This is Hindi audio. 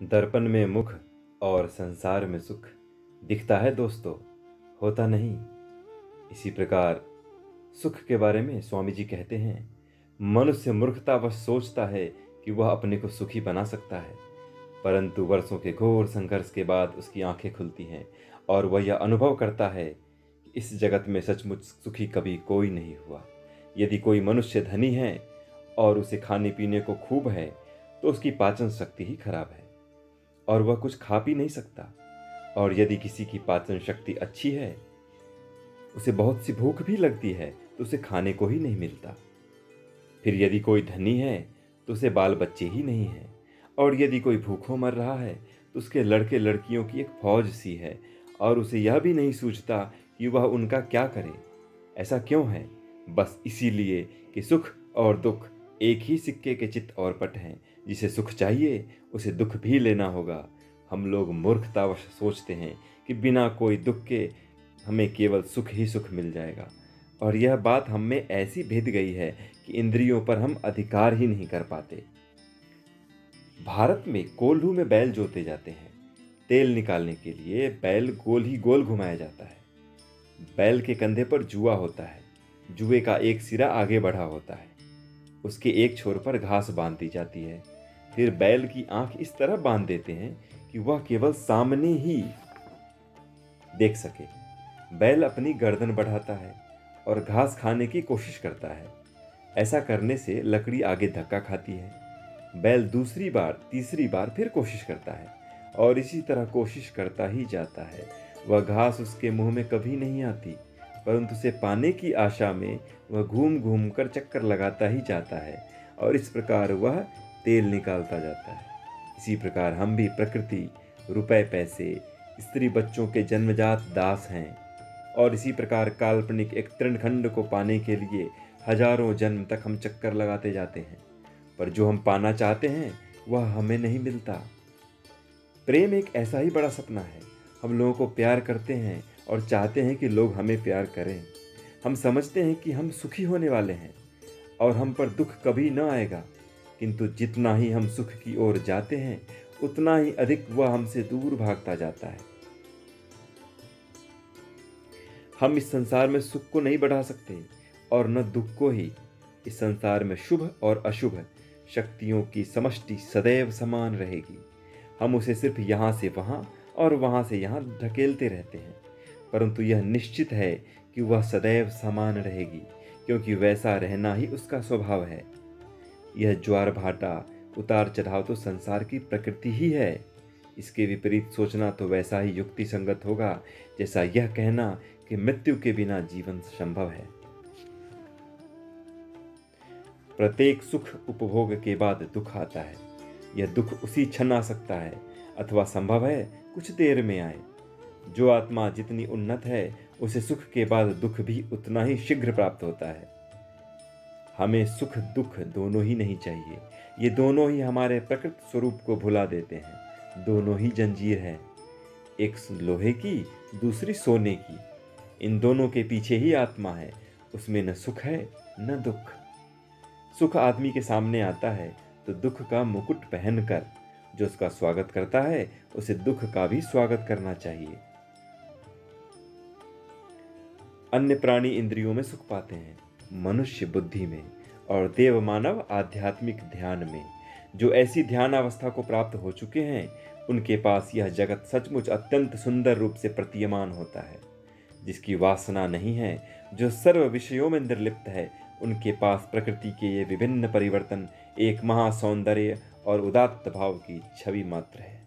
दर्पण में मुख और संसार में सुख दिखता है दोस्तों, होता नहीं। इसी प्रकार सुख के बारे में स्वामी जी कहते हैं, मनुष्य मूर्खतावश सोचता है कि वह अपने को सुखी बना सकता है, परंतु वर्षों के घोर संघर्ष के बाद उसकी आंखें खुलती हैं और वह यह अनुभव करता है कि इस जगत में सचमुच सुखी कभी कोई नहीं हुआ। यदि कोई मनुष्य धनी है और उसे खाने पीने को खूब है, तो उसकी पाचन शक्ति ही खराब है और वह कुछ खा पी नहीं सकता। और यदि किसी की पाचन शक्ति अच्छी है, उसे बहुत सी भूख भी लगती है, तो उसे खाने को ही नहीं मिलता। फिर यदि कोई धनी है, तो उसे बाल बच्चे ही नहीं हैं, और यदि कोई भूखों मर रहा है, तो उसके लड़के लड़कियों की एक फौज सी है और उसे यह भी नहीं सूझता कि वह उनका क्या करे। ऐसा क्यों है? बस इसीलिए कि सुख और दुख एक ही सिक्के के चित्त और पट हैं। जिसे सुख चाहिए उसे दुख भी लेना होगा। हम लोग मूर्खतावश सोचते हैं कि बिना कोई दुख के हमें केवल सुख ही सुख मिल जाएगा, और यह बात हम में ऐसी भिद गई है कि इंद्रियों पर हम अधिकार ही नहीं कर पाते। भारत में कोल्हू में बैल जोते जाते हैं। तेल निकालने के लिए बैल गोल ही गोल घुमाया जाता है। बैल के कंधे पर जुआ होता है। जुए का एक सिरा आगे बढ़ा होता है, उसके एक छोर पर घास बांध दी जाती है। फिर बैल की आंख इस तरह बांध देते हैं कि वह केवल सामने ही देख सके। बैल अपनी गर्दन बढ़ाता है और घास खाने की कोशिश करता है। ऐसा करने से लकड़ी आगे धक्का खाती है। बैल दूसरी बार, तीसरी बार फिर कोशिश करता है और इसी तरह कोशिश करता ही जाता है। वह घास उसके मुंह में कभी नहीं आती, परंतु उसे पाने की आशा में वह घूम घूम कर चक्कर लगाता ही जाता है और इस प्रकार वह तेल निकालता जाता है। इसी प्रकार हम भी प्रकृति, रुपए पैसे, स्त्री बच्चों के जन्मजात दास हैं, और इसी प्रकार काल्पनिक एक तृणखंड को पाने के लिए हजारों जन्म तक हम चक्कर लगाते जाते हैं, पर जो हम पाना चाहते हैं वह हमें नहीं मिलता। प्रेम एक ऐसा ही बड़ा सपना है। हम लोगों को प्यार करते हैं और चाहते हैं कि लोग हमें प्यार करें। हम समझते हैं कि हम सुखी होने वाले हैं और हम पर दुख कभी न आएगा, किंतु जितना ही हम सुख की ओर जाते हैं, उतना ही अधिक वह हमसे दूर भागता जाता है। हम इस संसार में सुख को नहीं बढ़ा सकते और न दुख को ही। इस संसार में शुभ और अशुभ शक्तियों की समष्टि सदैव समान रहेगी। हम उसे सिर्फ यहाँ से वहाँ और वहाँ से यहाँ ढकेलते रहते हैं, परंतु यह निश्चित है कि वह सदैव समान रहेगी, क्योंकि वैसा रहना ही उसका स्वभाव है। यह ज्वार भाटा, उतार चढ़ाव तो संसार की प्रकृति ही है। इसके विपरीत सोचना तो वैसा ही युक्ति संगत होगा जैसा यह कहना कि मृत्यु के बिना जीवन संभव है। प्रत्येक सुख उपभोग के बाद दुख आता है। यह दुख उसी क्षण आ सकता है अथवा संभव है कुछ देर में आए। जो आत्मा जितनी उन्नत है, उसे सुख के बाद दुख भी उतना ही शीघ्र प्राप्त होता है। हमें सुख दुख दोनों ही नहीं चाहिए। ये दोनों ही हमारे प्रकृत स्वरूप को भुला देते हैं। दोनों ही जंजीर है, एक लोहे की, दूसरी सोने की। इन दोनों के पीछे ही आत्मा है। उसमें न सुख है न दुख। सुख आदमी के सामने आता है तो दुख का मुकुट पहनकर जो उसका स्वागत करता है, उसे दुख का भी स्वागत करना चाहिए। अन्य प्राणी इंद्रियों में सुख पाते हैं, मनुष्य बुद्धि में और देव मानव आध्यात्मिक ध्यान में। जो ऐसी ध्यान अवस्था को प्राप्त हो चुके हैं, उनके पास यह जगत सचमुच अत्यंत सुंदर रूप से प्रतीयमान होता है। जिसकी वासना नहीं है, जो सर्व विषयों में निर्लिप्त है, उनके पास प्रकृति के ये विभिन्न परिवर्तन एक महासौंदर्य और उदात्त भाव की छवि मात्र है।